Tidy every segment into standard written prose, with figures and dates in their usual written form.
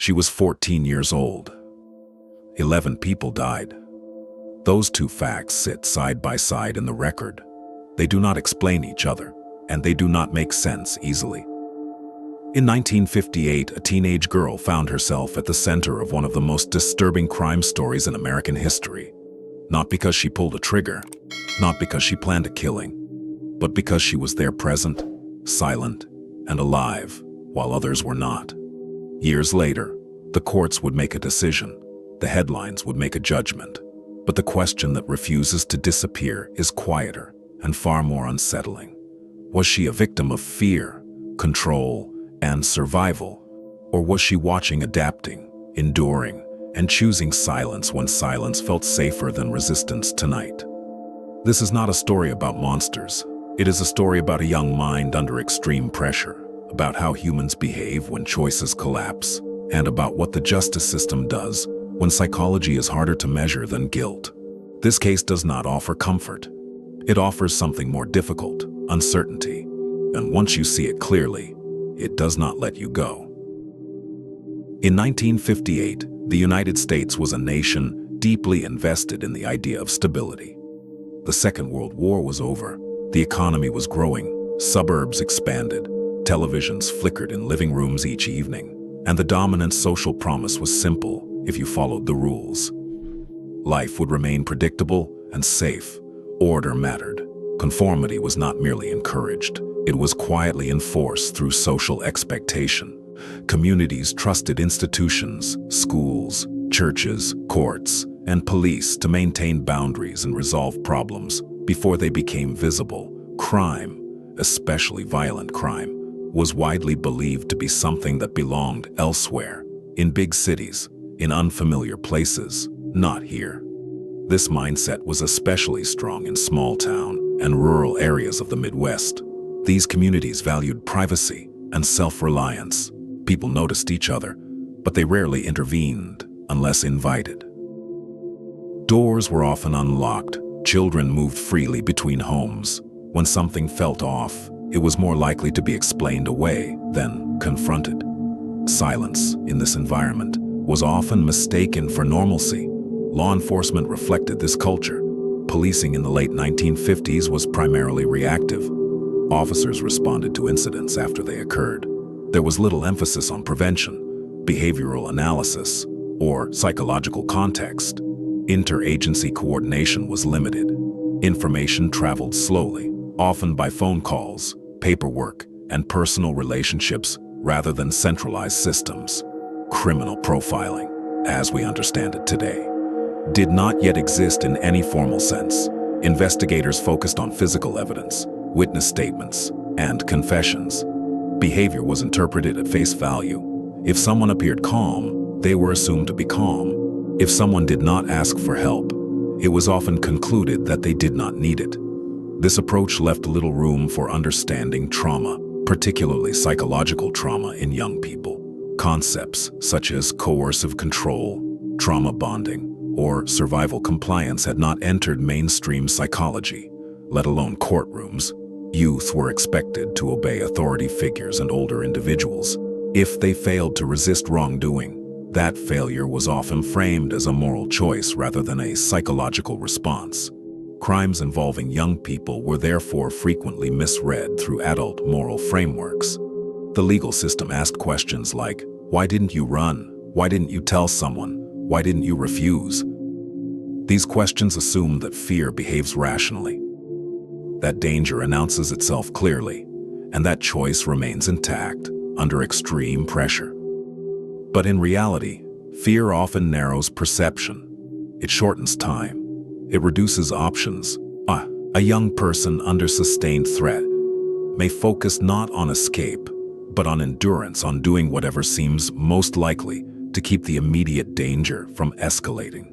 She was 14 years old. 11 people died. Those two facts sit side by side in the record. They do not explain each other, and they do not make sense easily. In 1958, a teenage girl found herself at the center of one of the most disturbing crime stories in American history. Not because she pulled a trigger, not because she planned a killing, but because she was there present, silent, and alive, while others were not. Years later, the courts would make a decision, the headlines would make a judgment, but the question that refuses to disappear is quieter and far more unsettling. Was she a victim of fear, control, and survival? Or was she watching, adapting, enduring, and choosing silence when silence felt safer than resistance tonight? This is not a story about monsters. It is a story about a young mind under extreme pressure, about how humans behave when choices collapse, and about what the justice system does when psychology is harder to measure than guilt. This case does not offer comfort. It offers something more difficult, uncertainty, and once you see it clearly, it does not let you go. In 1958, the United States was a nation deeply invested in the idea of stability. The Second World War was over, the economy was growing, suburbs expanded, televisions flickered in living rooms each evening, and the dominant social promise was simple if you followed the rules. Life would remain predictable and safe. Order mattered. Conformity was not merely encouraged, it was quietly enforced through social expectation. Communities trusted institutions, schools, churches, courts, and police to maintain boundaries and resolve problems before they became visible. Crime, especially violent crime, was widely believed to be something that belonged elsewhere, in big cities, in unfamiliar places, not here. This mindset was especially strong in small town and rural areas of the Midwest. These communities valued privacy and self-reliance. People noticed each other, but they rarely intervened unless invited. Doors were often unlocked. Children moved freely between homes. When something felt off, it was more likely to be explained away than confronted. Silence in this environment was often mistaken for normalcy. Law enforcement reflected this culture. Policing in the late 1950s was primarily reactive. Officers responded to incidents after they occurred. There was little emphasis on prevention, behavioral analysis, or psychological context. Interagency coordination was limited. Information traveled slowly, often by phone calls, paperwork, and personal relationships rather than centralized systems. Criminal profiling, as we understand it today, did not yet exist in any formal sense. Investigators focused on physical evidence, witness statements, and confessions. Behavior was interpreted at face value. If someone appeared calm, they were assumed to be calm. If someone did not ask for help, it was often concluded that they did not need it. This approach left little room for understanding trauma, particularly psychological trauma in young people. Concepts such as coercive control, trauma bonding, or survival compliance had not entered mainstream psychology, let alone courtrooms. Youth were expected to obey authority figures and older individuals. If they failed to resist wrongdoing, that failure was often framed as a moral choice rather than a psychological response. Crimes involving young people were therefore frequently misread through adult moral frameworks. The legal system asked questions like, "Why didn't you run? Why didn't you tell someone? Why didn't you refuse?" These questions assume that fear behaves rationally, that danger announces itself clearly, and that choice remains intact under extreme pressure. But in reality, fear often narrows perception. It shortens time. It reduces options. A young person under sustained threat may focus not on escape, but on endurance, on doing whatever seems most likely to keep the immediate danger from escalating.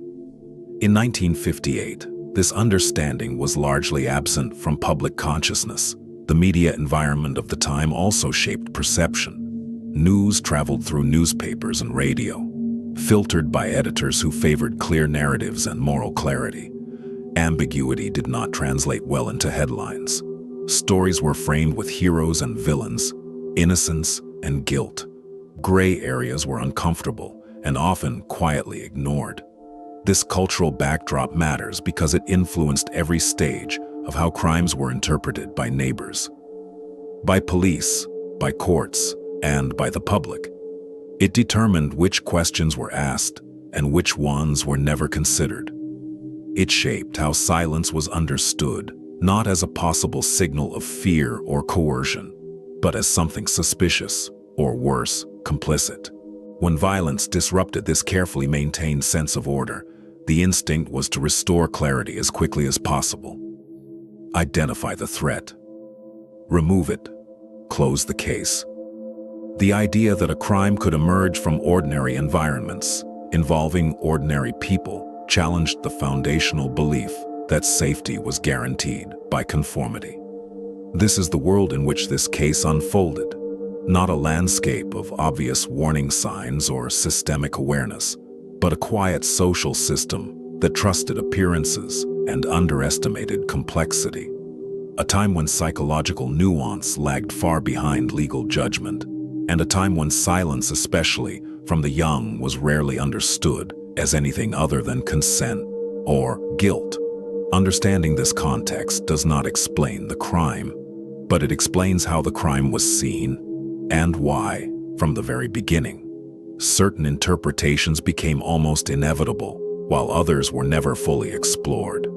In 1958, this understanding was largely absent from public consciousness. The media environment of the time also shaped perception. News traveled through newspapers and radio, filtered by editors who favored clear narratives and moral clarity. Ambiguity did not translate well into headlines. Stories were framed with heroes and villains, innocence and guilt, Gray areas were uncomfortable and often quietly ignored. This cultural backdrop matters because it influenced every stage of how crimes were interpreted by neighbors, by police, by courts, and by the public. It determined which questions were asked and which ones were never considered. It shaped how silence was understood, not as a possible signal of fear or coercion, but as something suspicious, or worse, complicit. When violence disrupted this carefully maintained sense of order, the instinct was to restore clarity as quickly as possible. Identify the threat. Remove it. Close the case. The idea that a crime could emerge from ordinary environments, involving ordinary people, challenged the foundational belief that safety was guaranteed by conformity. This is the world in which this case unfolded, not a landscape of obvious warning signs or systemic awareness, but a quiet social system that trusted appearances and underestimated complexity. A time when psychological nuance lagged far behind legal judgment, and a time when silence, especially from the young, was rarely understood as anything other than consent or guilt. Understanding this context does not explain the crime, but it explains how the crime was seen and why, from the very beginning, certain interpretations became almost inevitable, while others were never fully explored.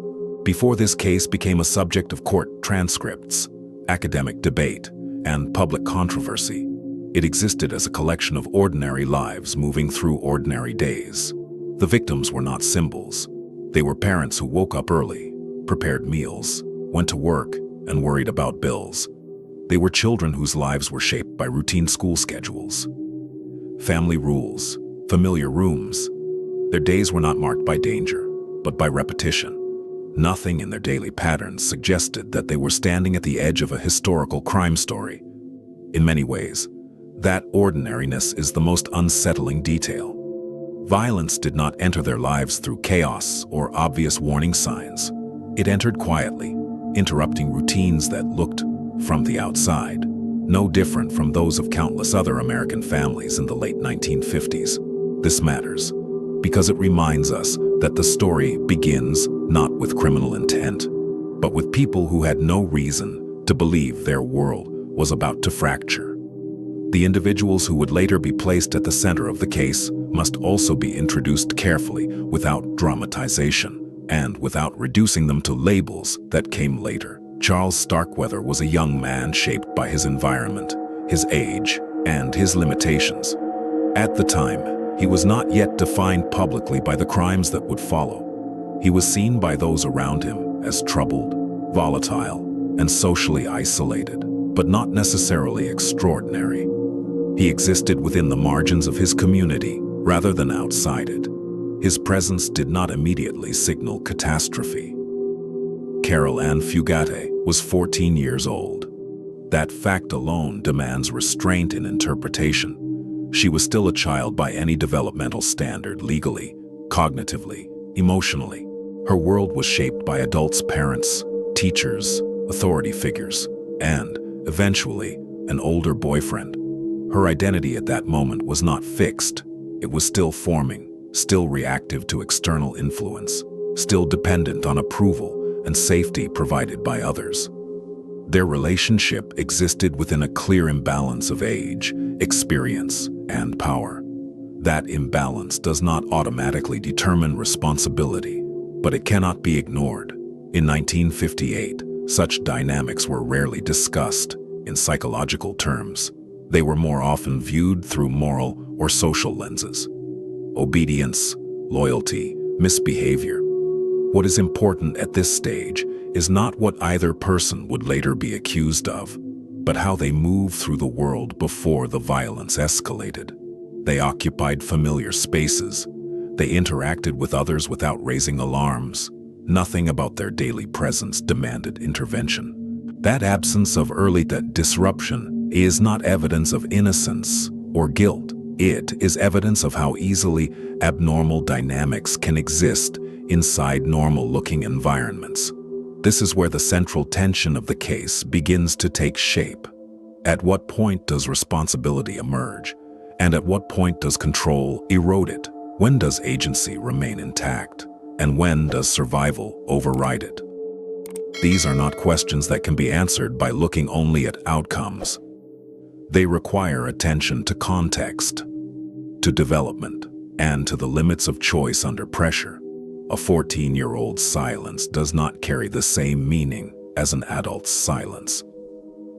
Before this case became a subject of court transcripts, academic debate, and public controversy, it existed as a collection of ordinary lives moving through ordinary days. The victims were not symbols. They were parents who woke up early, prepared meals, went to work, and worried about bills. They were children whose lives were shaped by routine school schedules, family rules, familiar rooms. Their days were not marked by danger, but by repetition. Nothing in their daily patterns suggested that they were standing at the edge of a historical crime story. In many ways, that ordinariness is the most unsettling detail. Violence did not enter their lives through chaos or obvious warning signs. It entered quietly, interrupting routines that looked, from the outside, no different from those of countless other American families in the late 1950s. This matters because it reminds us that the story begins not with criminal intent, but with people who had no reason to believe their world was about to fracture. The individuals who would later be placed at the center of the case must also be introduced carefully, without dramatization, and without reducing them to labels that came later. Charles Starkweather was a young man shaped by his environment, his age, and his limitations. At the time, he was not yet defined publicly by the crimes that would follow. He was seen by those around him as troubled, volatile, and socially isolated, but not necessarily extraordinary. He existed within the margins of his community rather than outside it. His presence did not immediately signal catastrophe. Carol Ann Fugate was 14 years old. That fact alone demands restraint in interpretation. She was still a child by any developmental standard, legally, cognitively, emotionally. Her world was shaped by adults, parents, teachers, authority figures, and, eventually, an older boyfriend. Her identity at that moment was not fixed. It was still forming, still reactive to external influence, still dependent on approval and safety provided by others. Their relationship existed within a clear imbalance of age, experience, and power. That imbalance does not automatically determine responsibility, but it cannot be ignored. In 1958, such dynamics were rarely discussed in psychological terms. They were more often viewed through moral or social lenses. Obedience, loyalty, misbehavior. What is important at this stage is not what either person would later be accused of, but how they moved through the world before the violence escalated. They occupied familiar spaces. They interacted with others without raising alarms. Nothing about their daily presence demanded intervention. That absence of early disruption is not evidence of innocence or guilt. It is evidence of how easily abnormal dynamics can exist inside normal-looking environments. This is where the central tension of the case begins to take shape. At what point does responsibility emerge? And at what point does control erode it? When does agency remain intact? And when does survival override it? These are not questions that can be answered by looking only at outcomes. They require attention to context, to development, and to the limits of choice under pressure. A 14-year-old's silence does not carry the same meaning as an adult's silence.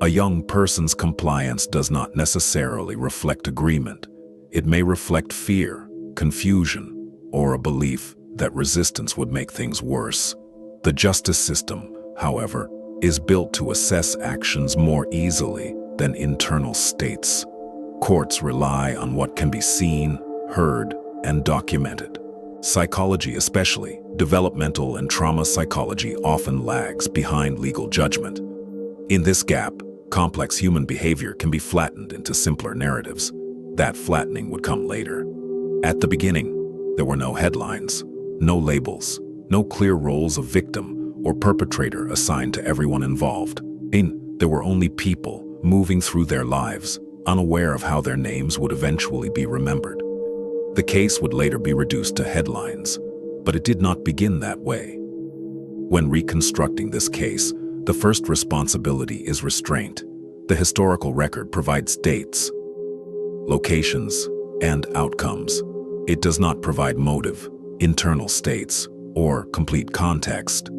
A young person's compliance does not necessarily reflect agreement. It may reflect fear, confusion, or a belief that resistance would make things worse. The justice system, however, is built to assess actions more easily than internal states. Courts rely on what can be seen, heard, and documented. Psychology, especially developmental and trauma psychology, often lags behind legal judgment. In this gap, complex human behavior can be flattened into simpler narratives. That flattening would come later. At the beginning, there were no headlines, no labels, no clear roles of victim or perpetrator assigned to everyone involved. There were only people moving through their lives, unaware of how their names would eventually be remembered. The case would later be reduced to headlines, but it did not begin that way. When reconstructing this case, the first responsibility is restraint. The historical record provides dates, locations, and outcomes. It does not provide motive, internal states, or complete context.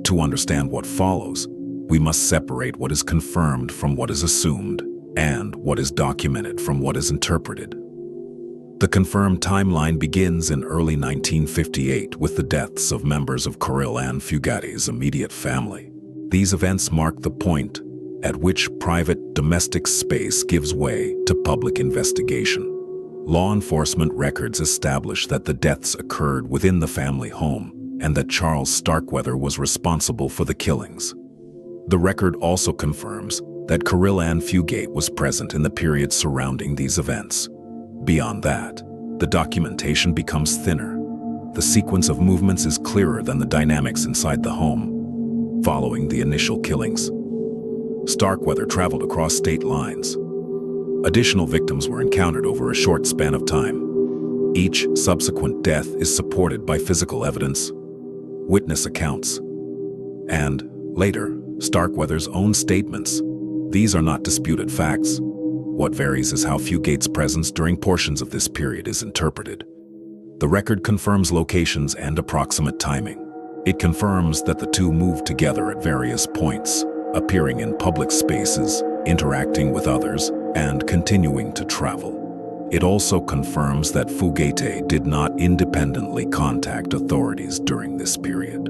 To understand what follows, we must separate what is confirmed from what is assumed, and what is documented from what is interpreted. The confirmed timeline begins in early 1958 with the deaths of members of Kirill and Fugate's immediate family. These events mark the point at which private domestic space gives way to public investigation. Law enforcement records establish that the deaths occurred within the family home and that Charles Starkweather was responsible for the killings. The record also confirms that Kirill and Fugate was present in the period surrounding these events. Beyond that, the documentation becomes thinner. The sequence of movements is clearer than the dynamics inside the home. Following the initial killings, Starkweather traveled across state lines. Additional victims were encountered over a short span of time. Each subsequent death is supported by physical evidence, witness accounts, and, later, Starkweather's own statements. These are not disputed facts. What varies is how Fugate's presence during portions of this period is interpreted. The record confirms locations and approximate timing. It confirms that the two moved together at various points, appearing in public spaces, interacting with others, and continuing to travel. It also confirms that Fugate did not independently contact authorities during this period.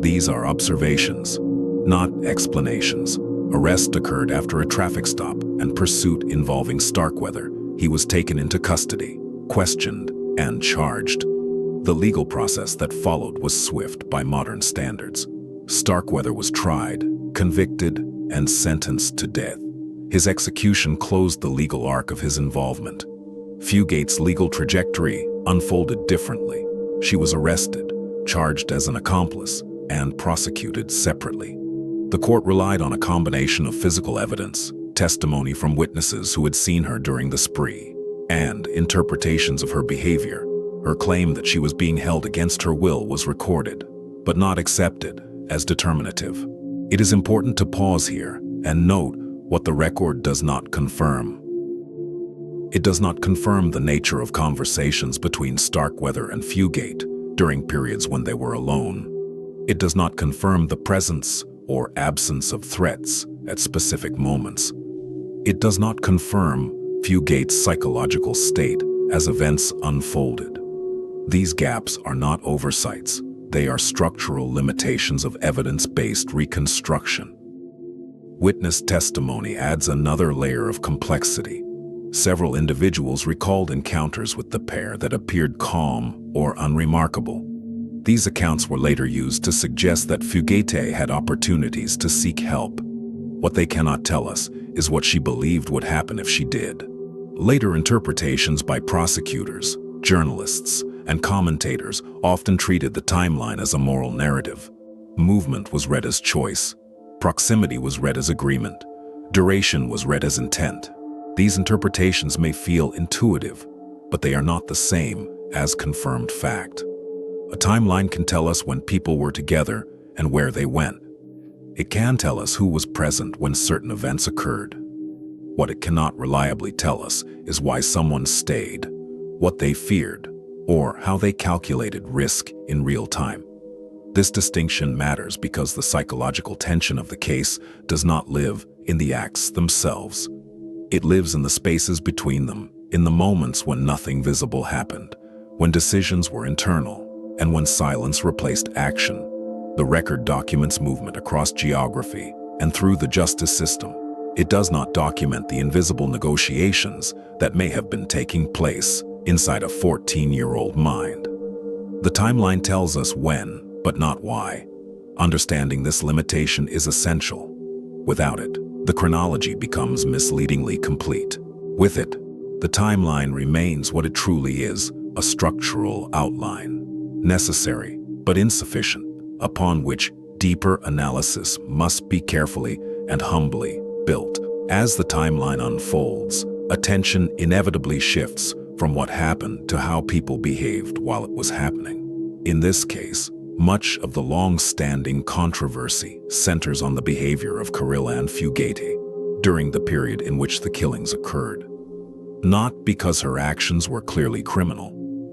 These are observations, not explanations. Arrest occurred after a traffic stop and pursuit involving Starkweather. He was taken into custody, questioned, and charged. The legal process that followed was swift by modern standards. Starkweather was tried, convicted, and sentenced to death. His execution closed the legal arc of his involvement. Fugate's legal trajectory unfolded differently. She was arrested, charged as an accomplice, and prosecuted separately. The court relied on a combination of physical evidence, testimony from witnesses who had seen her during the spree, and interpretations of her behavior. Her claim that she was being held against her will was recorded, but not accepted as determinative. It is important to pause here and note what the record does not confirm. It does not confirm the nature of conversations between Starkweather and Fugate during periods when they were alone. It does not confirm the presence or absence of threats at specific moments. It does not confirm Fugate's psychological state as events unfolded. These gaps are not oversights. They are structural limitations of evidence-based reconstruction. Witness testimony adds another layer of complexity. Several individuals recalled encounters with the pair that appeared calm or unremarkable. These accounts were later used to suggest that Fugate had opportunities to seek help. What they cannot tell us is what she believed would happen if she did. Later interpretations by prosecutors, journalists, and commentators often treated the timeline as a moral narrative. Movement was read as choice. Proximity was read as agreement. Duration was read as intent. These interpretations may feel intuitive, but they are not the same as confirmed fact. A timeline can tell us when people were together and where they went. It can tell us who was present when certain events occurred. What it cannot reliably tell us is why someone stayed, what they feared, or how they calculated risk in real time. This distinction matters because the psychological tension of the case does not live in the acts themselves. It lives in the spaces between them, in the moments when nothing visible happened, when decisions were internal, and when silence replaced action. The record documents movement across geography and through the justice system. It does not document the invisible negotiations that may have been taking place inside a 14-year-old mind. The timeline tells us when, but not why. Understanding this limitation is essential. Without it, the chronology becomes misleadingly complete. With it, the timeline remains what it truly is, a structural outline, necessary but insufficient, upon which deeper analysis must be carefully and humbly built. As the timeline unfolds, attention inevitably shifts from what happened to how people behaved while it was happening. In this case, much of the long-standing controversy centers on the behavior of Caroline Fugate during the period in which the killings occurred. Not because her actions were clearly criminal,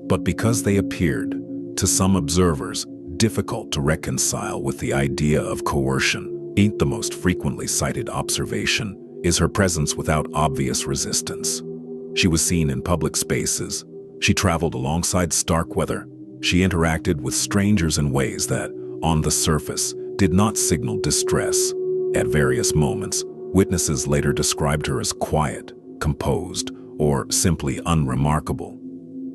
but because they appeared, to some observers, difficult to reconcile with the idea of coercion. The most frequently cited observation is her presence without obvious resistance. She was seen in public spaces. She traveled alongside Starkweather. She interacted with strangers in ways that, on the surface, did not signal distress. At various moments, witnesses later described her as quiet, composed, or simply unremarkable.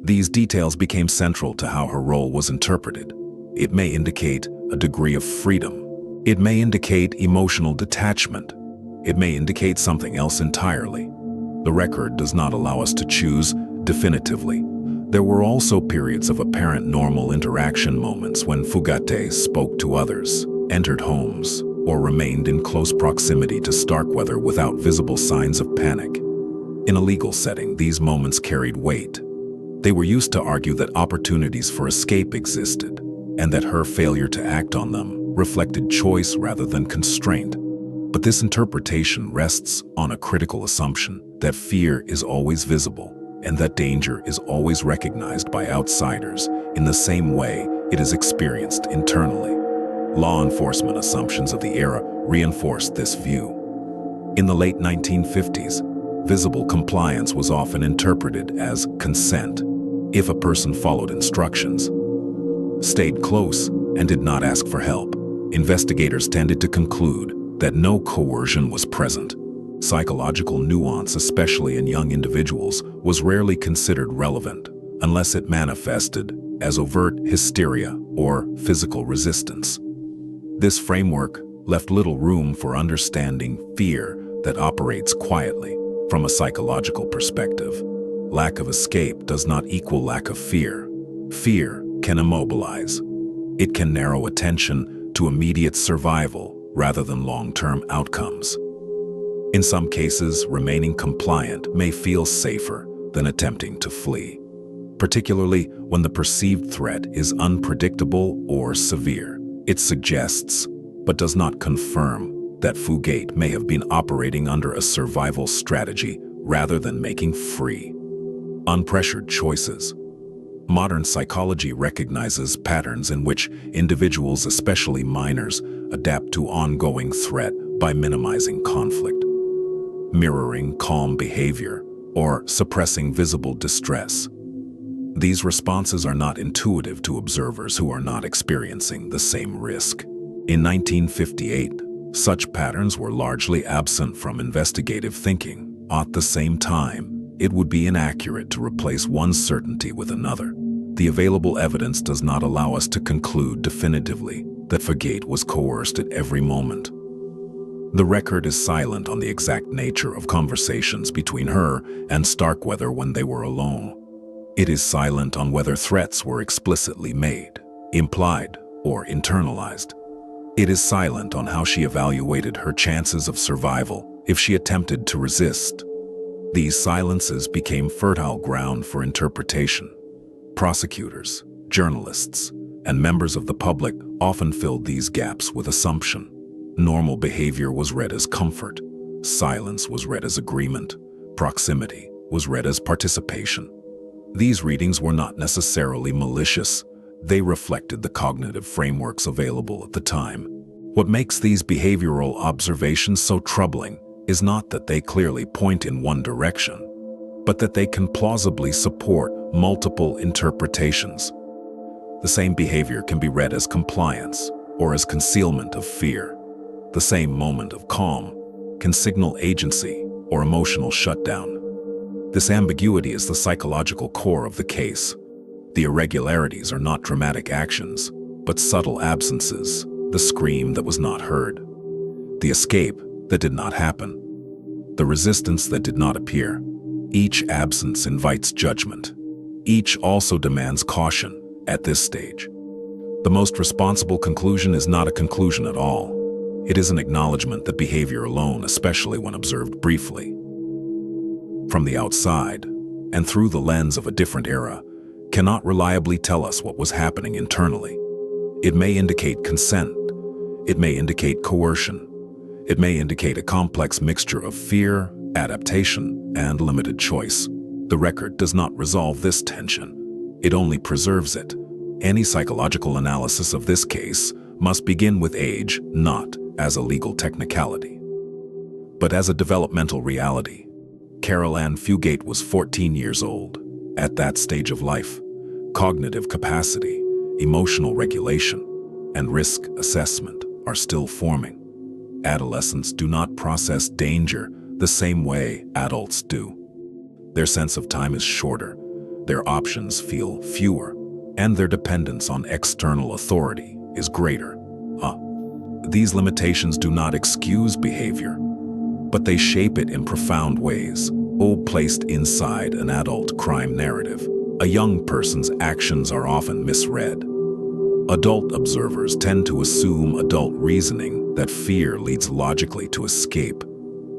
These details became central to how her role was interpreted. It may indicate a degree of freedom. It may indicate emotional detachment. It may indicate something else entirely. The record does not allow us to choose definitively. There were also periods of apparent normal interaction moments when Fugate spoke to others, entered homes, or remained in close proximity to Starkweather without visible signs of panic. In a legal setting, these moments carried weight. They were used to argue that opportunities for escape existed, and that her failure to act on them reflected choice rather than constraint. But this interpretation rests on a critical assumption that fear is always visible, and that danger is always recognized by outsiders in the same way it is experienced internally. Law enforcement assumptions of the era reinforced this view. In the late 1950s, visible compliance was often interpreted as consent. If a person followed instructions, stayed close, and did not ask for help, investigators tended to conclude that no coercion was present. Psychological nuance, especially in young individuals, was rarely considered relevant unless it manifested as overt hysteria or physical resistance. This framework left little room for understanding fear that operates quietly. From a psychological perspective, lack of escape does not equal lack of fear. Fear can immobilize. It can narrow attention to immediate survival rather than long-term outcomes. In some cases, remaining compliant may feel safer than attempting to flee, particularly when the perceived threat is unpredictable or severe. It suggests, but does not confirm, that Fugate may have been operating under a survival strategy rather than making free, unpressured choices. Modern psychology recognizes patterns in which individuals, especially minors, adapt to ongoing threat by minimizing conflict, mirroring calm behavior, or suppressing visible distress. These responses are not intuitive to observers who are not experiencing the same risk. In 1958, such patterns were largely absent from investigative thinking. At the same time, it would be inaccurate to replace one certainty with another. The available evidence does not allow us to conclude definitively that Fugate was coerced at every moment. The record is silent on the exact nature of conversations between her and Starkweather when they were alone. It is silent on whether threats were explicitly made, implied, or internalized. It is silent on how she evaluated her chances of survival if she attempted to resist. These silences became fertile ground for interpretation. Prosecutors, journalists, and members of the public often filled these gaps with assumption. Normal behavior was read as comfort, silence was read as agreement, proximity was read as participation. These readings were not necessarily malicious. They reflected the cognitive frameworks available at the time. What makes these behavioral observations so troubling is not that they clearly point in one direction, but that they can plausibly support multiple interpretations. The same behavior can be read as compliance or as concealment of fear. The same moment of calm can signal agency or emotional shutdown. This ambiguity is the psychological core of the case. The irregularities are not dramatic actions, but subtle absences, the scream that was not heard, the escape that did not happen, the resistance that did not appear. Each absence invites judgment. Each also demands caution at this stage. The most responsible conclusion is not a conclusion at all. It is an acknowledgement that behavior alone, especially when observed briefly, from the outside and through the lens of a different era, cannot reliably tell us what was happening internally. It may indicate consent. It may indicate coercion. It may indicate a complex mixture of fear, adaptation, and limited choice. The record does not resolve this tension. It only preserves it. Any psychological analysis of this case must begin with age, not as a legal technicality, but as a developmental reality. Carol Ann Fugate was 14 years old. At that stage of life, cognitive capacity, emotional regulation, and risk assessment are still forming. Adolescents do not process danger the same way adults do. Their sense of time is shorter, their options feel fewer, and their dependence on external authority is greater. These limitations do not excuse behavior, but they shape it in profound ways. Placed inside an adult crime narrative, a young person's actions are often misread. Adult observers tend to assume adult reasoning that fear leads logically to escape,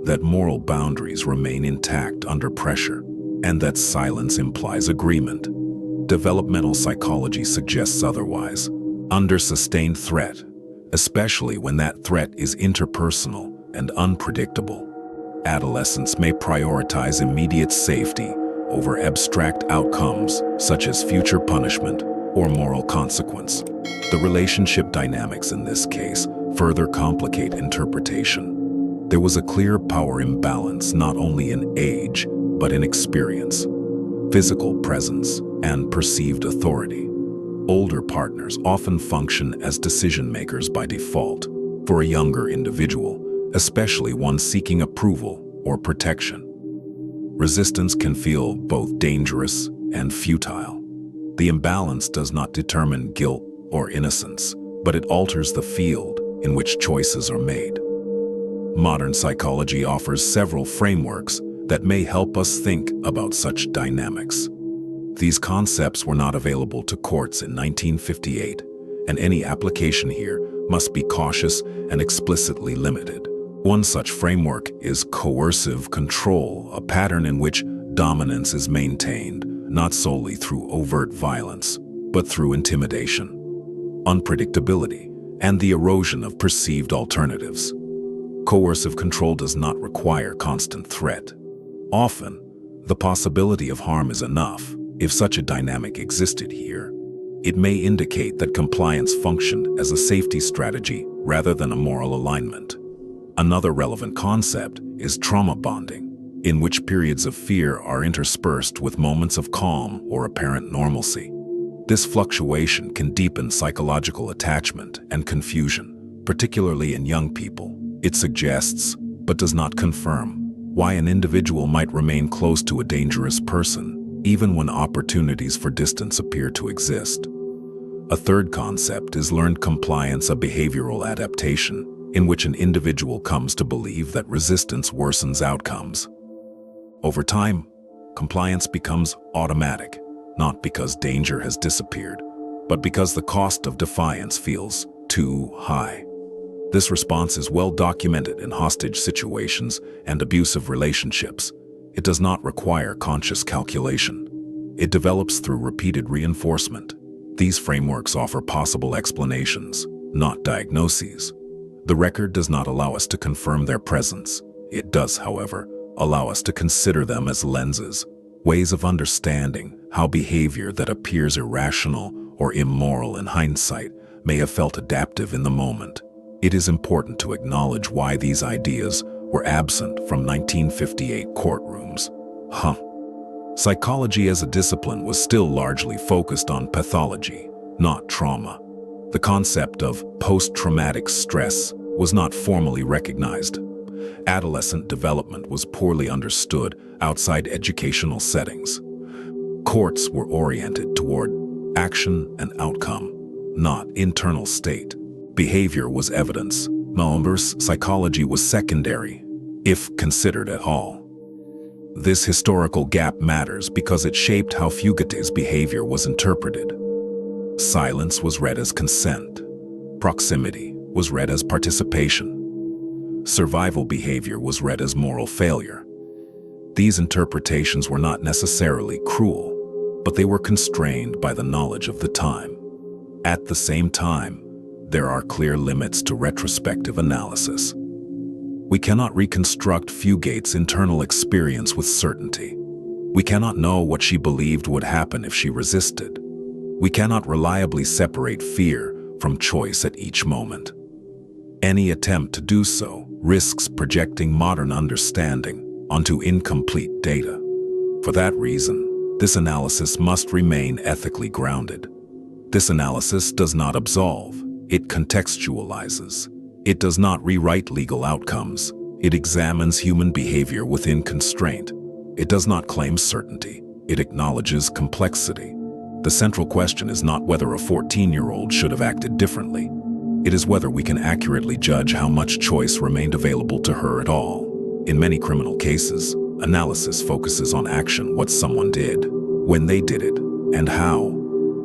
that moral boundaries remain intact under pressure, and that silence implies agreement. Developmental psychology suggests otherwise. Under sustained threat, especially when that threat is interpersonal and unpredictable, adolescents may prioritize immediate safety over abstract outcomes such as future punishment or moral consequence. The relationship dynamics in this case further complicate interpretation. There was a clear power imbalance not only in age, but in experience, physical presence, and perceived authority. Older partners often function as decision makers by default. For a younger individual, especially one seeking approval or protection, resistance can feel both dangerous and futile. The imbalance does not determine guilt or innocence, but it alters the field in which choices are made. Modern psychology offers several frameworks that may help us think about such dynamics. These concepts were not available to courts in 1958, and any application here must be cautious and explicitly limited. One such framework is coercive control, a pattern in which dominance is maintained not solely through overt violence, but through intimidation, unpredictability, and the erosion of perceived alternatives. Coercive control does not require constant threat. Often, the possibility of harm is enough. If such a dynamic existed here, it may indicate that compliance functioned as a safety strategy rather than a moral alignment. Another relevant concept is trauma bonding, in which periods of fear are interspersed with moments of calm or apparent normalcy. This fluctuation can deepen psychological attachment and confusion, particularly in young people. It suggests, but does not confirm, why an individual might remain close to a dangerous person, even when opportunities for distance appear to exist. A third concept is learned compliance, a behavioral adaptation, in which an individual comes to believe that resistance worsens outcomes. Over time, compliance becomes automatic, not because danger has disappeared, but because the cost of defiance feels too high. This response is well documented in hostage situations and abusive relationships. It does not require conscious calculation. It develops through repeated reinforcement. These frameworks offer possible explanations, not diagnoses. The record does not allow us to confirm their presence. It does, however, allow us to consider them as lenses, ways of understanding how behavior that appears irrational or immoral in hindsight may have felt adaptive in the moment. It is important to acknowledge why these ideas were absent from 1958 courtrooms. Psychology as a discipline was still largely focused on pathology, not trauma. The concept of post-traumatic stress was not formally recognized. Adolescent development was poorly understood outside educational settings. Courts were oriented toward action and outcome, not internal state. Behavior was evidence. Psychology was secondary, if considered at all. This historical gap matters because it shaped how Fugate's behavior was interpreted. Silence was read as consent. Proximity was read as participation. Survival behavior was read as moral failure. These interpretations were not necessarily cruel, but they were constrained by the knowledge of the time. At the same time, there are clear limits to retrospective analysis. We cannot reconstruct Fugate's internal experience with certainty. We cannot know what she believed would happen if she resisted. We cannot reliably separate fear from choice at each moment. Any attempt to do so risks projecting modern understanding onto incomplete data. For that reason, this analysis must remain ethically grounded. This analysis does not absolve, it contextualizes. It does not rewrite legal outcomes. It examines human behavior within constraint. It does not claim certainty. It acknowledges complexity. The central question is not whether a 14-year-old should have acted differently. It is whether we can accurately judge how much choice remained available to her at all. In many criminal cases, analysis focuses on action, what someone did, when they did it, and how.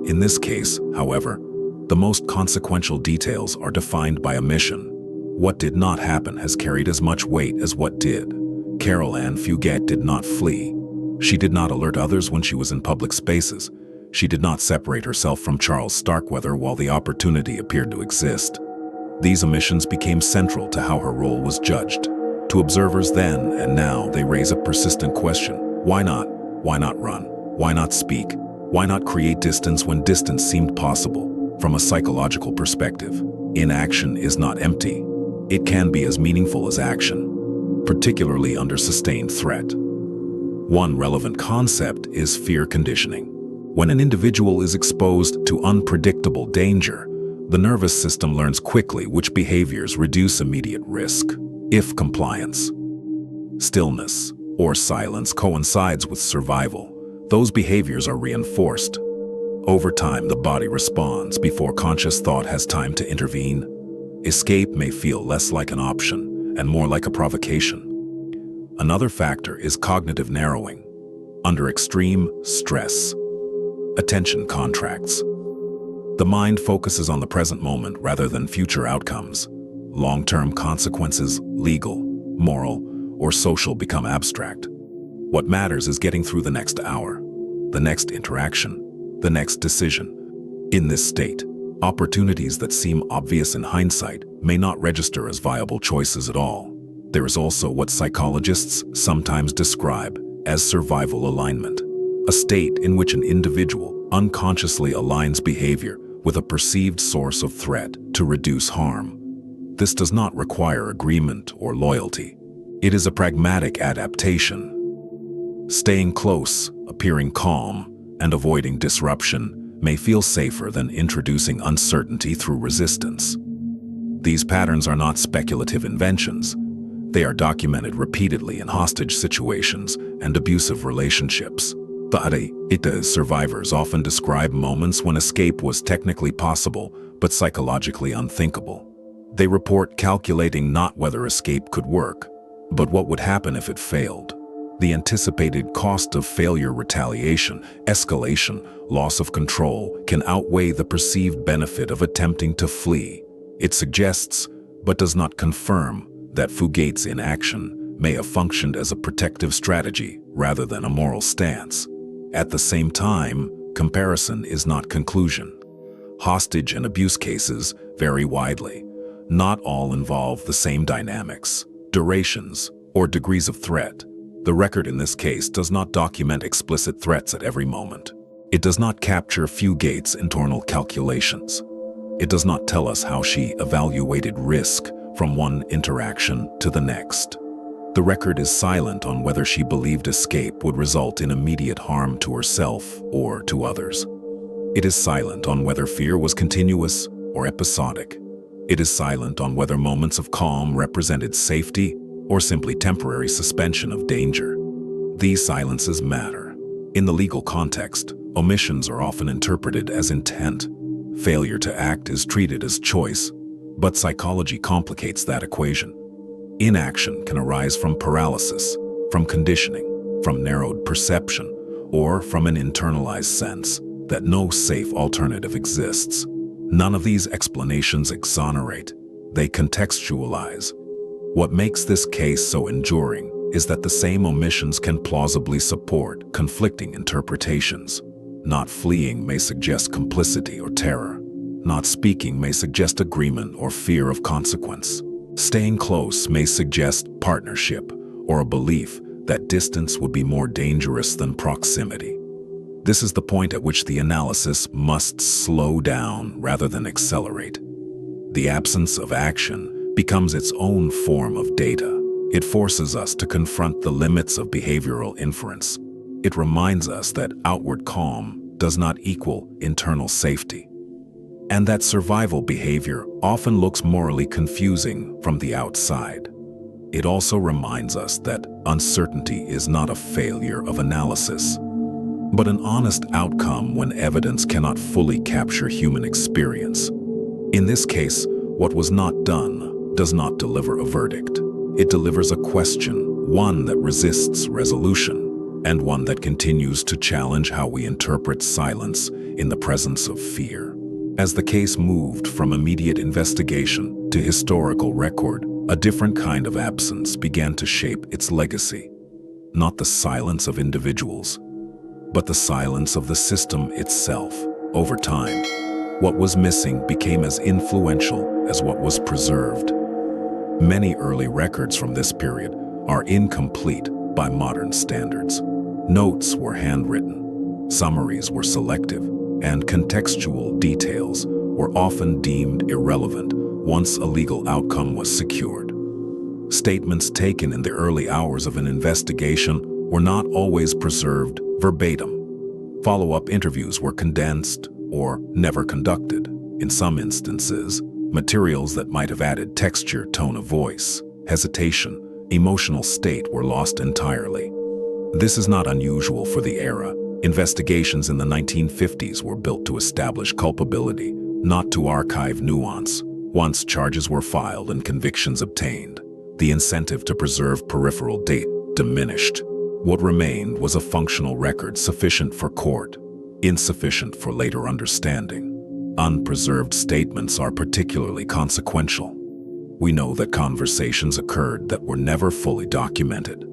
In this case, however, the most consequential details are defined by omission. What did not happen has carried as much weight as what did. Carol Ann Fugate did not flee. She did not alert others when she was in public spaces. She did not separate herself from Charles Starkweather while the opportunity appeared to exist. These omissions became central to how her role was judged. To observers then and now, they raise a persistent question. Why not? Why not run? Why not speak? Why not create distance when distance seemed possible? From a psychological perspective, inaction is not empty. It can be as meaningful as action, particularly under sustained threat. One relevant concept is fear conditioning. When an individual is exposed to unpredictable danger, the nervous system learns quickly which behaviors reduce immediate risk. If compliance, stillness, or silence coincides with survival, those behaviors are reinforced. Over time, the body responds before conscious thought has time to intervene. Escape may feel less like an option and more like a provocation. Another factor is cognitive narrowing. Under extreme stress, attention contracts. The mind focuses on the present moment rather than future outcomes. Long-term consequences, legal, moral, or social, become abstract. What matters is getting through the next hour, the next interaction, the next decision. In this state, opportunities that seem obvious in hindsight may not register as viable choices at all. There is also what psychologists sometimes describe as survival alignment, a state in which an individual unconsciously aligns behavior with a perceived source of threat to reduce harm. This does not require agreement or loyalty. It is a pragmatic adaptation. Staying close, appearing calm, and avoiding disruption may feel safer than introducing uncertainty through resistance. These patterns are not speculative inventions. They are documented repeatedly in hostage situations and abusive relationships. Survivors often describe moments when escape was technically possible but psychologically unthinkable. They report calculating not whether escape could work, but what would happen if it failed. The anticipated cost of failure, retaliation, escalation, loss of control, can outweigh the perceived benefit of attempting to flee. It suggests, but does not confirm, that Fugate's inaction may have functioned as a protective strategy, rather than a moral stance. At the same time, comparison is not conclusion. Hostage and abuse cases vary widely. Not all involve the same dynamics, durations, or degrees of threat. The record in this case does not document explicit threats at every moment. It does not capture Fugate's internal calculations. It does not tell us how she evaluated risk from one interaction to the next. The record is silent on whether she believed escape would result in immediate harm to herself or to others. It is silent on whether fear was continuous or episodic. It is silent on whether moments of calm represented safety or simply temporary suspension of danger. These silences matter. In the legal context, omissions are often interpreted as intent. Failure to act is treated as choice, but psychology complicates that equation. Inaction can arise from paralysis, from conditioning, from narrowed perception, or from an internalized sense that no safe alternative exists. None of these explanations exonerate, they contextualize. What makes this case so enduring is that the same omissions can plausibly support conflicting interpretations. Not fleeing may suggest complicity or terror. Not speaking may suggest agreement or fear of consequence. Staying close may suggest partnership or a belief that distance would be more dangerous than proximity. This is the point at which the analysis must slow down rather than accelerate. The absence of action becomes its own form of data. It forces us to confront the limits of behavioral inference. It reminds us that outward calm does not equal internal safety, and that survival behavior often looks morally confusing from the outside. It also reminds us that uncertainty is not a failure of analysis, but an honest outcome when evidence cannot fully capture human experience. In this case, what was not done does not deliver a verdict. It delivers a question, one that resists resolution, and one that continues to challenge how we interpret silence in the presence of fear. As the case moved from immediate investigation to historical record, a different kind of absence began to shape its legacy. Not the silence of individuals, but the silence of the system itself. Over time, what was missing became as influential as what was preserved. Many early records from this period are incomplete by modern standards. Notes were handwritten, summaries were selective, and contextual details were often deemed irrelevant once a legal outcome was secured. Statements taken in the early hours of an investigation were not always preserved verbatim. Follow-up interviews were condensed or never conducted. In some instances, materials that might have added texture, tone of voice, hesitation, emotional state were lost entirely. This is not unusual for the era. Investigations in the 1950s were built to establish culpability, not to archive nuance. Once charges were filed and convictions obtained, the incentive to preserve peripheral data diminished. What remained was a functional record sufficient for court, insufficient for later understanding. Unpreserved statements are particularly consequential. We know that conversations occurred that were never fully documented.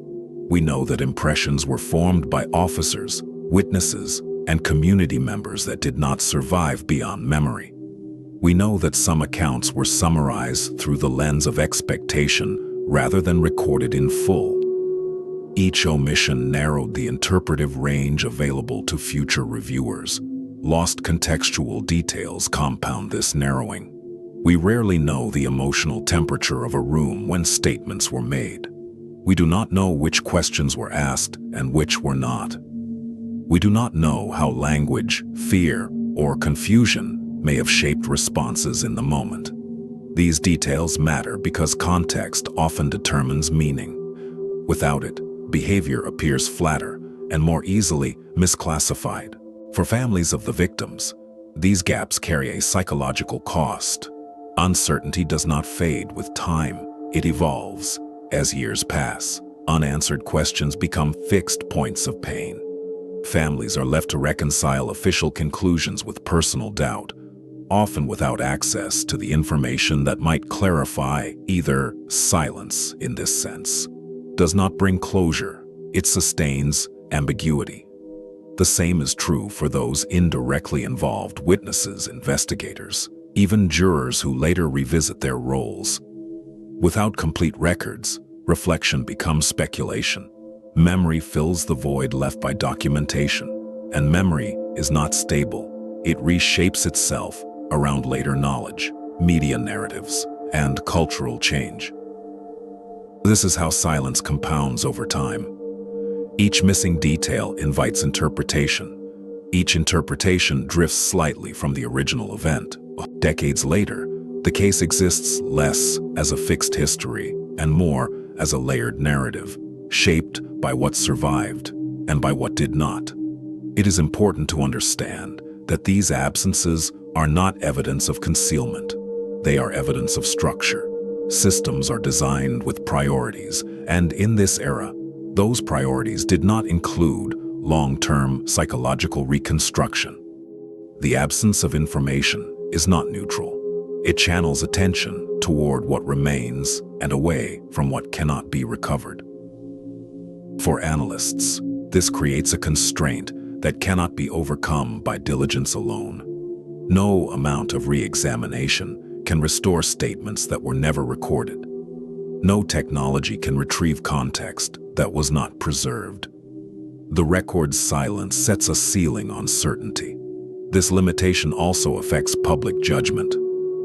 We know that impressions were formed by officers, witnesses, and community members that did not survive beyond memory. We know that some accounts were summarized through the lens of expectation rather than recorded in full. Each omission narrowed the interpretive range available to future reviewers. Lost contextual details compound this narrowing. We rarely know the emotional temperature of a room when statements were made. We do not know which questions were asked and which were not. We do not know how language, fear, or confusion may have shaped responses in the moment. These details matter because context often determines meaning. Without it, behavior appears flatter and more easily misclassified. For families of the victims, these gaps carry a psychological cost. Uncertainty does not fade with time, it evolves. As years pass, unanswered questions become fixed points of pain. Families are left to reconcile official conclusions with personal doubt, often without access to the information that might clarify. Either silence, in this sense, does not bring closure, It sustains ambiguity. The same is true for those indirectly involved: witnesses, investigators, even jurors who later revisit their roles. Without complete records, reflection becomes speculation. Memory fills the void left by documentation, and memory is not stable. It reshapes itself around later knowledge, media narratives, and cultural change. This is how silence compounds over time. Each missing detail invites interpretation. Each interpretation drifts slightly from the original event. Decades later, the case exists less as a fixed history and more as a layered narrative, shaped by what survived and by what did not. It is important to understand that these absences are not evidence of concealment. They are evidence of structure. Systems are designed with priorities, and in this era, those priorities did not include long-term psychological reconstruction. The absence of information is not neutral. It channels attention toward what remains and away from what cannot be recovered. For analysts, this creates a constraint that cannot be overcome by diligence alone. No amount of re-examination can restore statements that were never recorded. No technology can retrieve context that was not preserved. The record's silence sets a ceiling on certainty. This limitation also affects public judgment.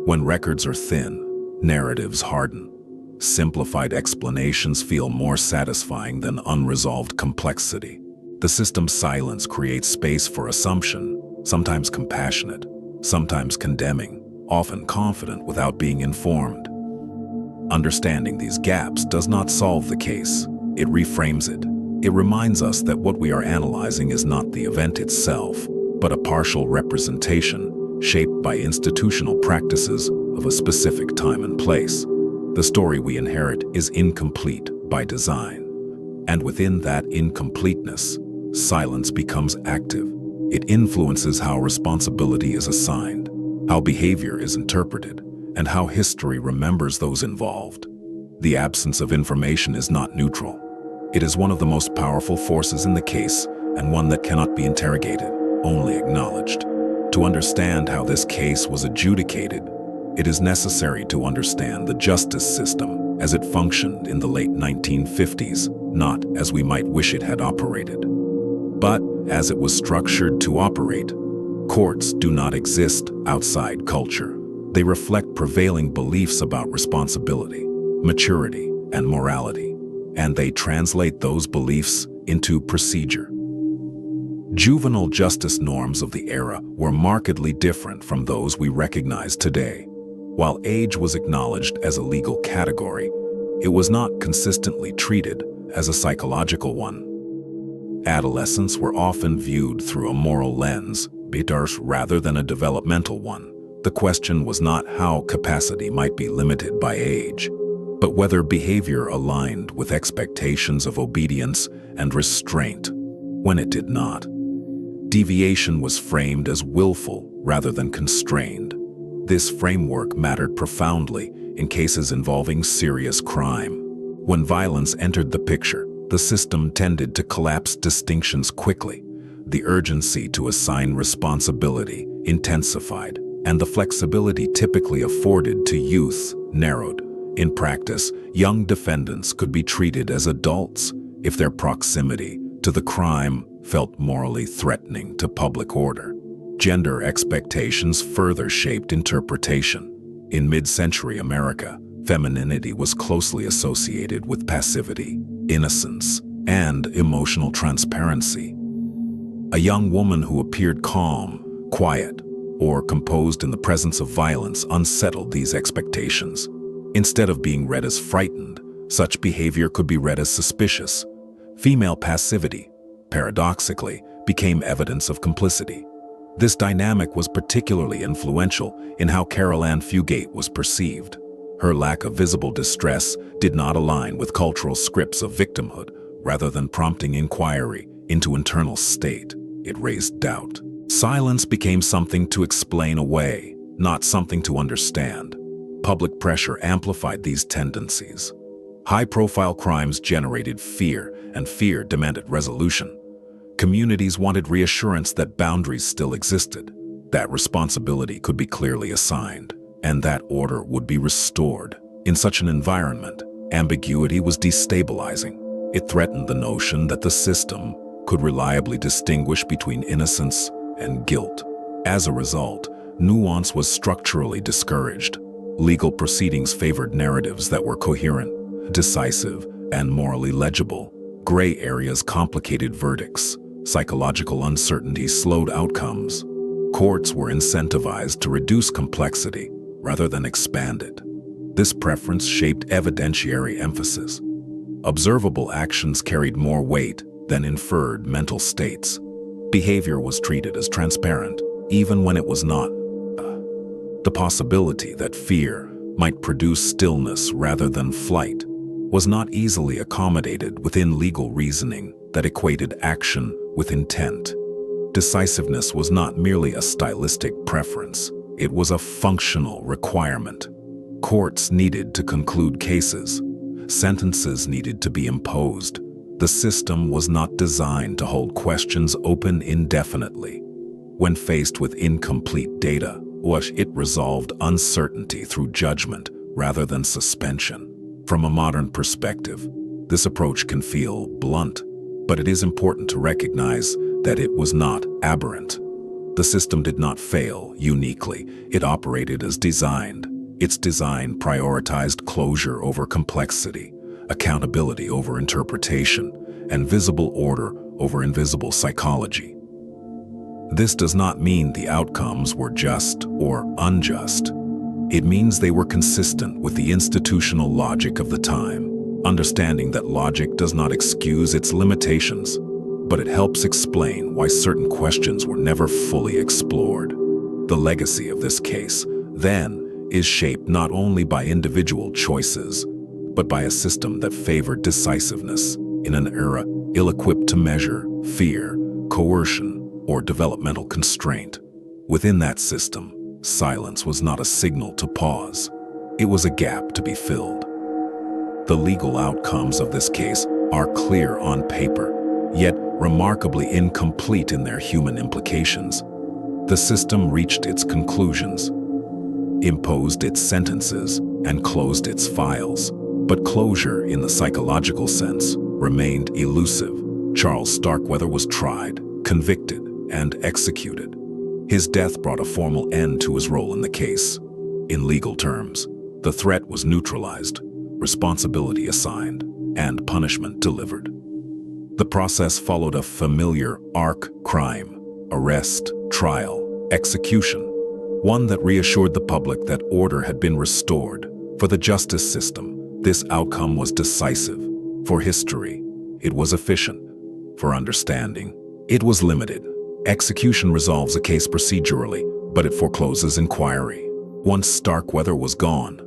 When records are thin, narratives harden. Simplified explanations feel more satisfying than unresolved complexity. The system's silence creates space for assumption, sometimes compassionate, sometimes condemning, often confident without being informed. Understanding these gaps does not solve the case. It reframes it. It reminds us that what we are analyzing is not the event itself, but a partial representation shaped by institutional practices of a specific time and place. The story we inherit is incomplete by design. And within that incompleteness, silence becomes active. It influences how responsibility is assigned, how behavior is interpreted, and how history remembers those involved. The absence of information is not neutral. It is one of the most powerful forces in the case, and one that cannot be interrogated, only acknowledged. To understand how this case was adjudicated, it is necessary to understand the justice system as it functioned in the late 1950s, not as we might wish it had operated, but as it was structured to operate. Courts do not exist outside culture. They reflect prevailing beliefs about responsibility, maturity, and morality, and they translate those beliefs into procedure. Juvenile justice norms of the era were markedly different from those we recognize today. While age was acknowledged as a legal category, it was not consistently treated as a psychological one. Adolescents were often viewed through a moral lens, rather than a developmental one. The question was not how capacity might be limited by age, but whether behavior aligned with expectations of obedience and restraint when it did not. Deviation was framed as willful rather than constrained. This framework mattered profoundly in cases involving serious crime. When violence entered the picture, the system tended to collapse distinctions quickly. The urgency to assign responsibility intensified, and the flexibility typically afforded to youth narrowed. In practice, young defendants could be treated as adults if their proximity to the crime felt morally threatening to public order. Gender expectations further shaped interpretation. In mid-century America, femininity was closely associated with passivity, innocence, and emotional transparency. A young woman who appeared calm, quiet, or composed in the presence of violence unsettled these expectations. Instead of being read as frightened, such behavior could be read as suspicious. Female passivity, paradoxically, became evidence of complicity. This dynamic was particularly influential in how Carol Ann Fugate was perceived. Her lack of visible distress did not align with cultural scripts of victimhood. Rather than prompting inquiry into internal state, it raised doubt. Silence became something to explain away, not something to understand. Public pressure amplified these tendencies. High-profile crimes generated fear, and fear demanded resolution. Communities wanted reassurance that boundaries still existed, that responsibility could be clearly assigned, and that order would be restored. In such an environment, ambiguity was destabilizing. It threatened the notion that the system could reliably distinguish between innocence and guilt. As a result, nuance was structurally discouraged. Legal proceedings favored narratives that were coherent, decisive, and morally legible. Gray areas complicated verdicts. Psychological uncertainty slowed outcomes. Courts were incentivized to reduce complexity rather than expand it. This preference shaped evidentiary emphasis. Observable actions carried more weight than inferred mental states. Behavior was treated as transparent, even when it was not. The possibility that fear might produce stillness rather than flight was not easily accommodated within legal reasoning that equated action with intent. Decisiveness was not merely a stylistic preference, it was a functional requirement. Courts needed to conclude cases. Sentences needed to be imposed. The system was not designed to hold questions open indefinitely. When faced with incomplete data, it resolved uncertainty through judgment rather than suspension. From a modern perspective, this approach can feel blunt, but it is important to recognize that it was not aberrant. The system did not fail uniquely. It operated as designed. Its design prioritized closure over complexity, accountability over interpretation, and visible order over invisible psychology. This does not mean the outcomes were just or unjust. It means they were consistent with the institutional logic of the time, understanding that logic does not excuse its limitations, but it helps explain why certain questions were never fully explored. The legacy of this case, then, is shaped not only by individual choices, but by a system that favored decisiveness in an era ill-equipped to measure fear, coercion, or developmental constraint. Within that system, silence was not a signal to pause. It was a gap to be filled. The legal outcomes of this case are clear on paper, yet remarkably incomplete in their human implications. The system reached its conclusions, imposed its sentences, and closed its files. But closure, in the psychological sense, remained elusive. Charles Starkweather was tried, convicted, and executed. His death brought a formal end to his role in the case. In legal terms, the threat was neutralized, responsibility assigned, and punishment delivered. The process followed a familiar arc: crime, arrest, trial, execution, one that reassured the public that order had been restored. For the justice system, this outcome was decisive. For history, it was efficient. For understanding, it was limited. Execution resolves a case procedurally, but it forecloses inquiry. Once Starkweather was gone,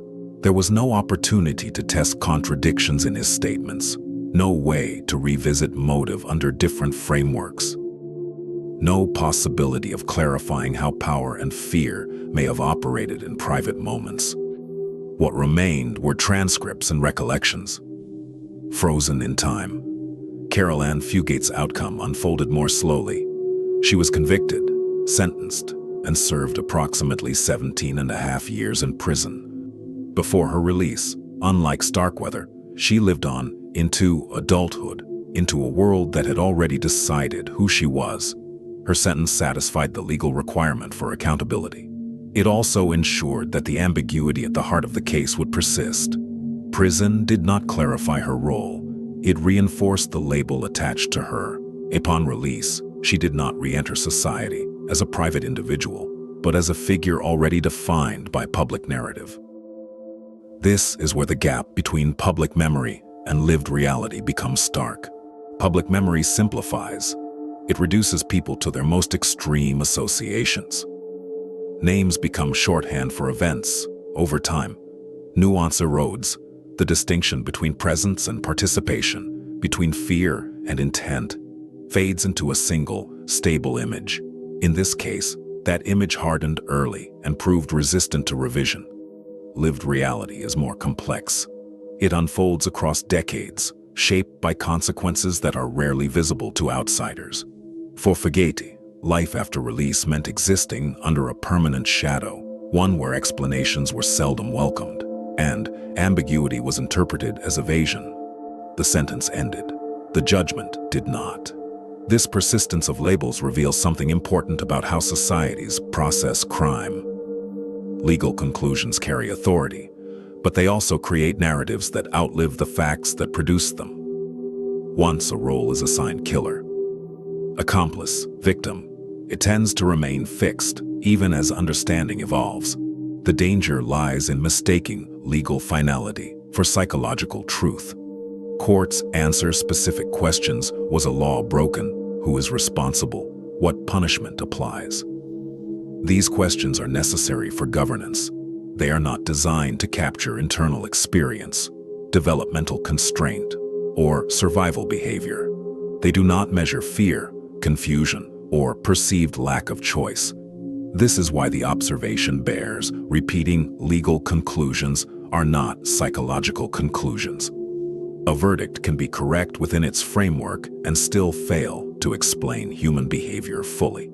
there was no opportunity to test contradictions in his statements, no way to revisit motive under different frameworks, no possibility of clarifying how power and fear may have operated in private moments. What remained were transcripts and recollections, frozen in time. Carol Ann Fugate's outcome unfolded more slowly. She was convicted, sentenced, and served approximately 17.5 years in prison. Before her release, unlike Starkweather, she lived on into adulthood, into a world that had already decided who she was. Her sentence satisfied the legal requirement for accountability. It also ensured that the ambiguity at the heart of the case would persist. Prison did not clarify her role. It reinforced the label attached to her. Upon release, she did not re-enter society as a private individual, but as a figure already defined by public narrative. This is where the gap between public memory and lived reality becomes stark. Public memory simplifies. It reduces people to their most extreme associations. Names become shorthand for events. Over time, nuance erodes. The distinction between presence and participation, between fear and intent, fades into a single, stable image. In this case, that image hardened early and proved resistant to revision. Lived reality is more complex. It unfolds across decades, shaped by consequences that are rarely visible to outsiders. For Fugate, life after release meant existing under a permanent shadow, one where explanations were seldom welcomed, and ambiguity was interpreted as evasion. The sentence ended. The judgment did not. This persistence of labels reveals something important about how societies process crime. Legal conclusions carry authority, but they also create narratives that outlive the facts that produce them. Once a role is assigned killer, accomplice, victim, it tends to remain fixed, even as understanding evolves. The danger lies in mistaking legal finality for psychological truth. Courts answer specific questions. Was a law broken? Who is responsible? What punishment applies? These questions are necessary for governance. They are not designed to capture internal experience, developmental constraint, or survival behavior. They do not measure fear, confusion, or perceived lack of choice. This is why the observation bears repeating legal conclusions are not psychological conclusions. A verdict can be correct within its framework and still fail to explain human behavior fully.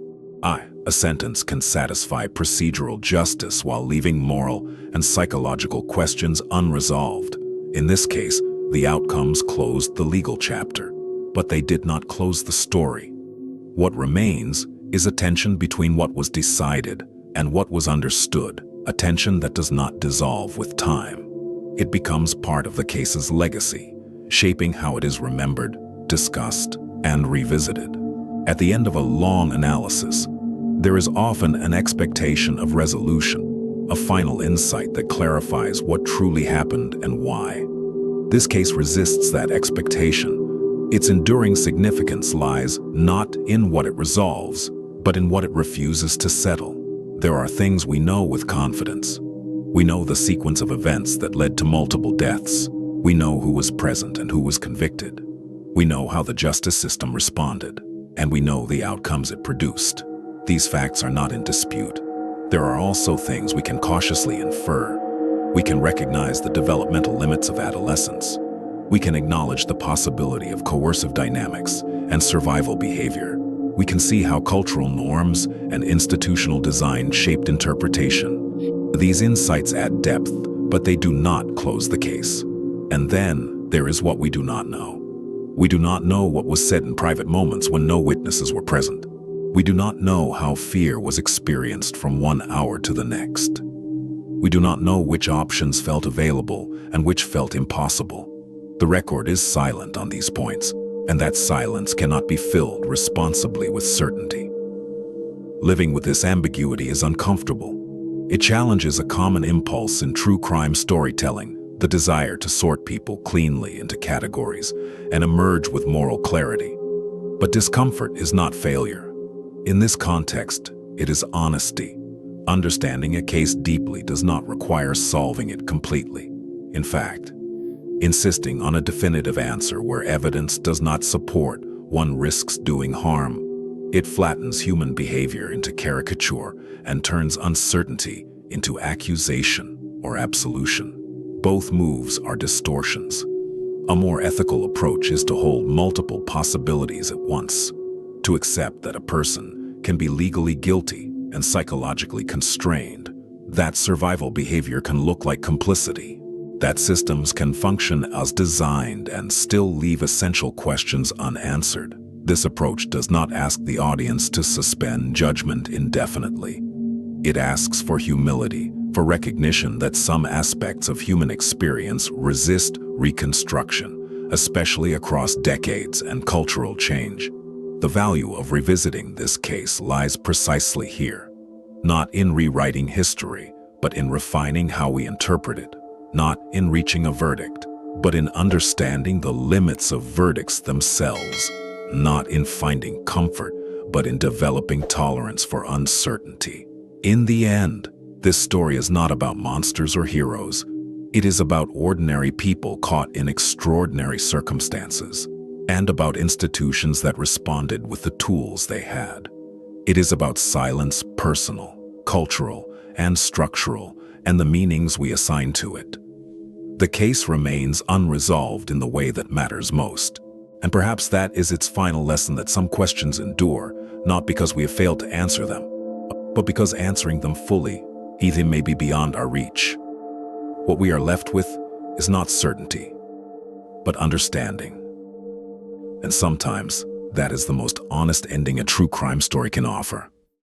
A sentence can satisfy procedural justice while leaving moral and psychological questions unresolved. In this case, the outcomes closed the legal chapter, but they did not close the story. What remains is a tension between what was decided and what was understood, a tension that does not dissolve with time. It becomes part of the case's legacy, shaping how it is remembered, discussed, and revisited. At the end of a long analysis, there is often an expectation of resolution, a final insight that clarifies what truly happened and why. This case resists that expectation. Its enduring significance lies not in what it resolves, but in what it refuses to settle. There are things we know with confidence. We know the sequence of events that led to multiple deaths. We know who was present and who was convicted. We know how the justice system responded, and we know the outcomes it produced. These facts are not in dispute. There are also things we can cautiously infer. We can recognize the developmental limits of adolescence. We can acknowledge the possibility of coercive dynamics and survival behavior. We can see how cultural norms and institutional design shaped interpretation. These insights add depth, but they do not close the case. And then there is what we do not know. We do not know what was said in private moments when no witnesses were present. We do not know how fear was experienced from one hour to the next. We do not know which options felt available and which felt impossible. The record is silent on these points, and that silence cannot be filled responsibly with certainty. Living with this ambiguity is uncomfortable. It challenges a common impulse in true crime storytelling, the desire to sort people cleanly into categories and emerge with moral clarity. But discomfort is not failure. In this context, it is honesty. Understanding a case deeply does not require solving it completely. In fact, insisting on a definitive answer where evidence does not support one risks doing harm. It flattens human behavior into caricature and turns uncertainty into accusation or absolution. Both moves are distortions. A more ethical approach is to hold multiple possibilities at once, to accept that a person can be legally guilty and psychologically constrained, that survival behavior can look like complicity, that systems can function as designed and still leave essential questions unanswered. This approach does not ask the audience to suspend judgment indefinitely. It asks for humility, for recognition that some aspects of human experience resist reconstruction, especially across decades and cultural change. The value of revisiting this case lies precisely here, not in rewriting history, but in refining how we interpret it, not in reaching a verdict, but in understanding the limits of verdicts themselves, not in finding comfort, but in developing tolerance for uncertainty. In the end, this story is not about monsters or heroes. It is about ordinary people caught in extraordinary circumstances, and about institutions that responded with the tools they had. It is about silence, personal, cultural, and structural, and the meanings we assign to it. The case remains unresolved in the way that matters most. And perhaps that is its final lesson, that some questions endure, not because we have failed to answer them, but because answering them fully either may be beyond our reach. What we are left with is not certainty, but understanding. And sometimes that is the most honest ending a true crime story can offer.